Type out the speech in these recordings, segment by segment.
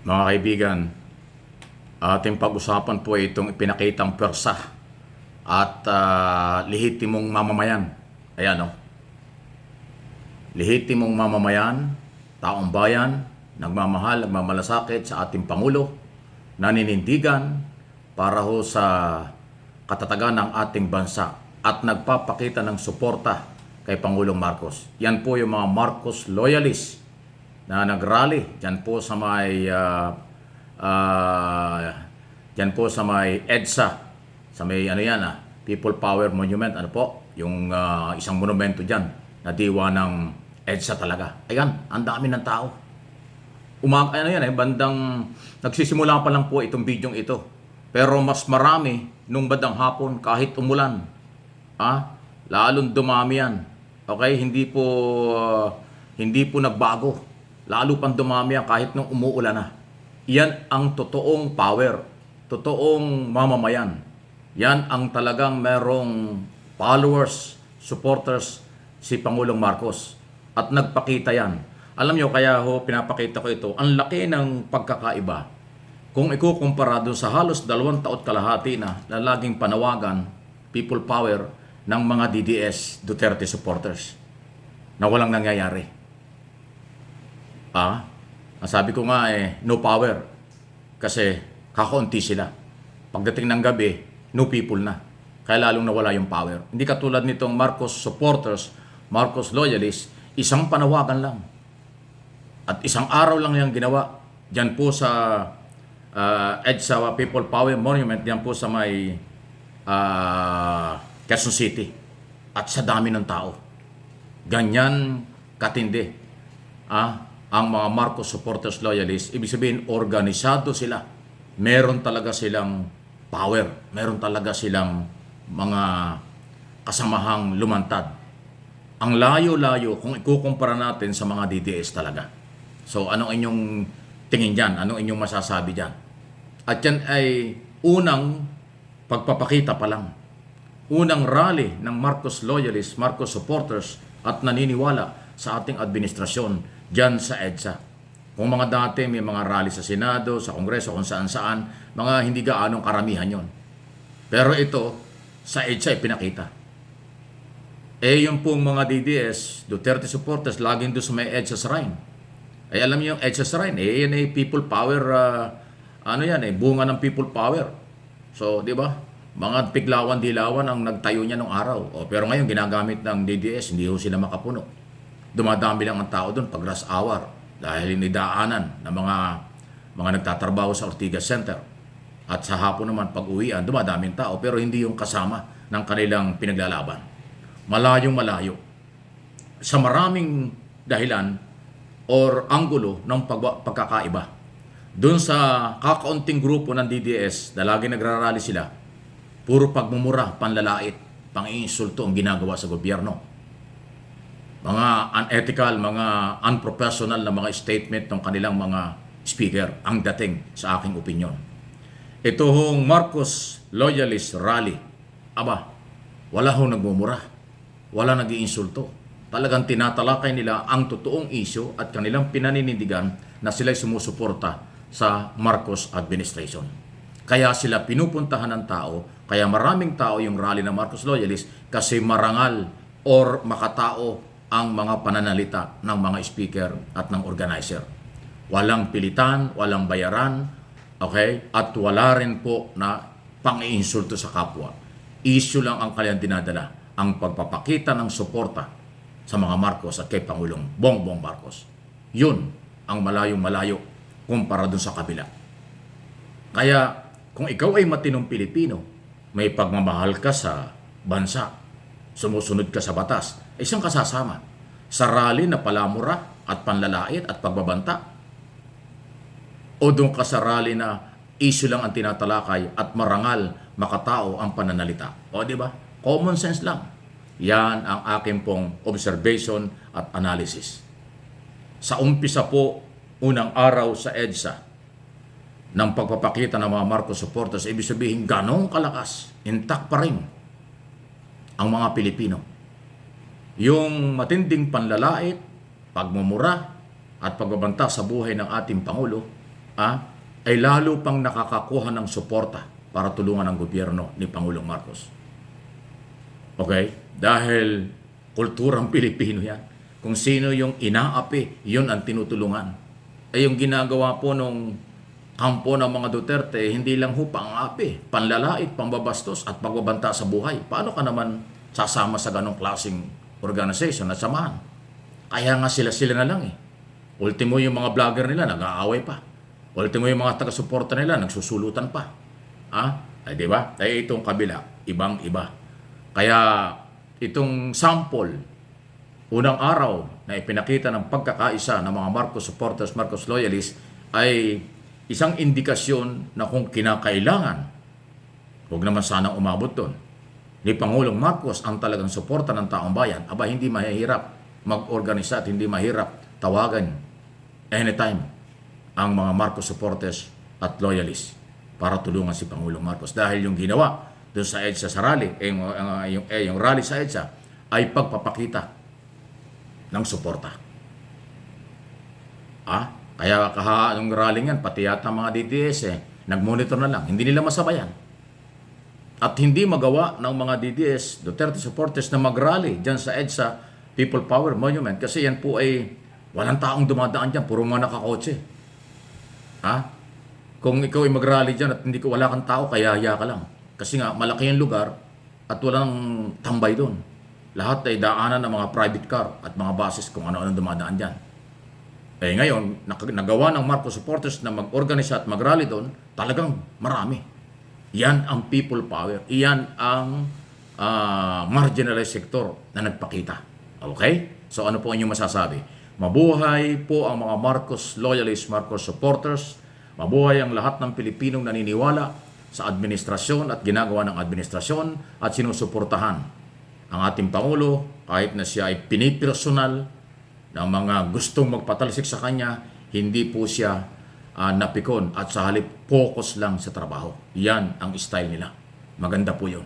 Mga kaibigan, ating pag-usapan po itong ipinakitang pwersa at lehitimong mamamayan. Ayan o. Lehitimong mamamayan, taong bayan, nagmamahal, nagmamalasakit sa ating Pangulo, naninindigan para ho sa katatagan ng ating bansa at nagpapakita ng suporta kay Pangulong Marcos. Yan po yung mga Marcos loyalists na nagrally dyan po sa may dyan po sa may EDSA, sa may ano yan People Power Monument, ano po, yung isang monumento dyan na diwa ng EDSA talaga. Ayan, ang dami ng tao. Ano yan bandang nagsisimula pa lang po itong bidyong ito. Pero mas marami nung bandang hapon kahit umulan. Lalong dumami yan. Okay, hindi po nagbago. Lalo pang dumami yan kahit nung umuulan na. Yan ang totoong power, totoong mamamayan. Yan ang talagang merong followers, supporters si Pangulong Marcos. At nagpakita yan. Alam nyo, kaya pinapakita ko ito, ang laki ng pagkakaiba. Kung ikukumpara doon sa halos 2 taon kalahati na laging panawagan, people power ng mga DDS, Duterte supporters, na walang nangyayari. Ang sabi ko nga no power. Kasi kakaunti sila. Pagdating ng gabi, no people na. Kaya lalong nawala yung power. Hindi katulad nitong Marcos supporters, Marcos loyalists, isang panawagan lang. At isang araw lang yung ginawa. Diyan po sa EDSA People Power Monument, diyan po sa may Quezon City. At sa dami ng tao. Ganyan katindi. Ang mga Marcos supporters loyalists, ibig sabihin organisado sila. Meron talaga silang power. Meron talaga silang mga kasamahang lumantad. Ang layo-layo kung ikukumpara natin sa mga DDS talaga. So anong inyong tingin dyan? Anong inyong masasabi dyan? At yan ay unang pagpapakita pa lang. Unang rally ng Marcos loyalists, Marcos supporters at naniniwala sa ating administrasyon dyan sa EDSA. Kung mga dati may mga rally sa Senado, sa Kongreso, kung saan-saan, mga hindi gaanong karamihan yon. Pero ito, sa EDSA ipinakita. Yung pong mga DDS, Duterte supporters, laging doon sa may EDSA Shrine. Alam niyo yung EDSA Shrine, yan ay people power, bunga ng people power. So, di ba? Mga piglawan-dilawan ang nagtayo niya nung araw. Pero ngayon, ginagamit ng DDS, hindi ho sila makapuno. Dumadami lang ang tao doon pag rush hour dahil inidaanan ng mga nagtatrabaho sa Ortigas Center. At sa hapon naman pag-uwian, dumadaming tao pero hindi yung kasama ng kanilang pinaglalaban. Malayong-malayo. Sa maraming dahilan or anggulo ng pagkakaiba. Doon sa kakaunting grupo ng DDS na lagi nagrarally sila, puro pagmumura, panlalait, pang-iinsulto ang ginagawa sa gobyerno. Mga unethical, mga unprofessional na mga statement ng kanilang mga speaker ang dating sa aking opinion. Ito hong Marcos loyalist rally, wala hong nagmumura, wala nag-iinsulto. Talagang tinatalakay nila ang totoong isyu at kanilang pinaninindigan na sila'y sumusuporta sa Marcos administration. Kaya sila pinupuntahan ng tao, kaya maraming tao yung rally ng Marcos loyalist kasi marangal or makatao ang mga pananalita ng mga speaker at ng organizer. Walang pilitan, walang bayaran, okay? At wala rin po na pang-iinsulto sa kapwa. Issue lang ang kanilang dinadala, ang pagpapakita ng suporta sa mga Marcos at kay Pangulong Bongbong Marcos. Yun ang malayong-malayo kumpara dun sa kabila. Kaya kung ikaw ay matinong Pilipino, may pagmamahal ka sa bansa, sumusunod ka sa batas, siyang kasasama sa rally na palamura at panlalait at pagbabanta? O doon ka sa rally na issue lang ang tinatalakay at marangal, makatao ang pananalita? O di ba? Common sense lang. Yan ang aking pong observation at analysis. Sa umpisa po, unang araw sa EDSA, ng pagpapakita ng mga Marcos supporters, ibig sabihin ganong kalakas, intact pa rin ang mga Pilipino. Yung matinding panlalait, pagmumura at pagbabanta sa buhay ng ating Pangulo, ay lalo pang nakakakuha ng suporta para tulungan ang gobyerno ni Pangulong Marcos. Okay? Dahil kulturang Pilipino yan. Kung sino yung inaapi, yun ang tinutulungan. Yung ginagawa po nung kampo ng mga Duterte, hindi lang ho pang-aapi, panlalait, pambabastos at pagbabanta sa buhay. Paano ka naman sasama sa ganong klaseng organization at samahan? Kaya nga sila na lang eh. Ultimo yung mga vlogger nila, nag-aaway pa. Ultimo yung mga taga-suporta nila, nagsusulutan pa. Ay di ba? Ay itong kabila, ibang-iba. Kaya itong sample, unang araw na ipinakita ng pagkakaisa ng mga Marcos supporters, Marcos loyalists, ay isang indikasyon na kung kinakailangan, huwag naman sanang umabot doon, ni Pangulong Marcos ang talagang suporta ng taong bayan, aba hindi mahihirap mag-organisa at hindi mahirap tawagan anytime ang mga Marcos supporters at loyalists para tulungan si Pangulong Marcos. Dahil yung ginawa doon sa EDSA sa rally, yung rally sa EDSA ay pagpapakita ng suporta. Kaya yung rally yan, pati yata mga DDS nag-monitor na lang. Hindi nila masabayan. At hindi magawa ng mga DDS, Duterte supporters, na mag-rally dyan sa EDSA People Power Monument. Kasi yan po ay walang taong dumadaan dyan, puro mga nakakotse. Kung ikaw ay mag-rally dyan at wala kang tao, kaya ka lang. Kasi nga, malaki yung lugar at walang tambay doon. Lahat ay daanan ng mga private car at mga buses kung ano-ano dumadaan dyan. Ngayon, nagawa ng Marcos supporters na mag-organisa at mag-rally doon, talagang marami. Yan ang people power. Yan ang marginalized sector na nagpakita. Okay? So ano po inyong masasabi? Mabuhay po ang mga Marcos loyalists, Marcos supporters. Mabuhay ang lahat ng Pilipinong naniniwala sa administrasyon at ginagawa ng administrasyon at sinusuportahan ang ating Pangulo kahit na siya ay pinipersonal ng mga gustong magpatalsik sa kanya, hindi po siya napikon at sa halip focus lang sa trabaho. Yan ang style nila. Maganda po yun.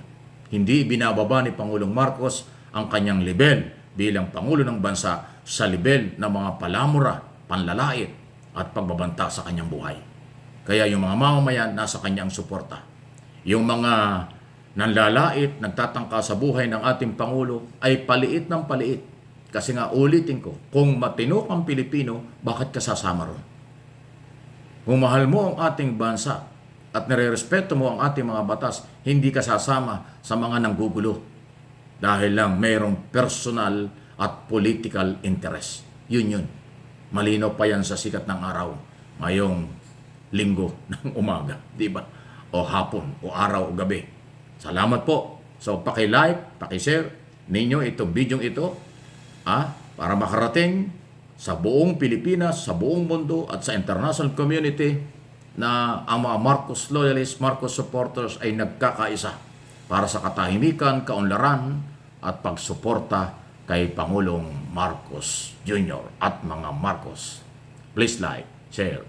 Hindi binababa ni Pangulong Marcos ang kanyang level bilang Pangulo ng Bansa sa level ng mga palamura, panlalait at pagbabanta sa kanyang buhay. Kaya yung mga mamamayan nasa kanyang suporta. Yung mga nanlalait, nagtatangka sa buhay ng ating Pangulo ay paliit ng paliit. Kasi nga ulitin ko, kung matino kang Pilipino, bakit ka sasama ron? Kung mahal mo ang ating bansa at nire-respeto mo ang ating mga batas, hindi ka sasama sa mga nanggugulo. Dahil lang mayroong personal at political interest. Yun. Malinaw pa yan sa sikat ng araw. Ngayong linggo ng umaga. Di ba? O hapon, o araw, o gabi. Salamat po. So, paki-like, paki-share ninyo itong video ito. Para makarating sa buong Pilipinas, sa buong mundo at sa international community na ang mga Marcos loyalists, Marcos supporters ay nagkakaisa para sa katahimikan, kaunlaran at pagsuporta kay Pangulong Marcos Jr. at mga Marcos. Please like, share,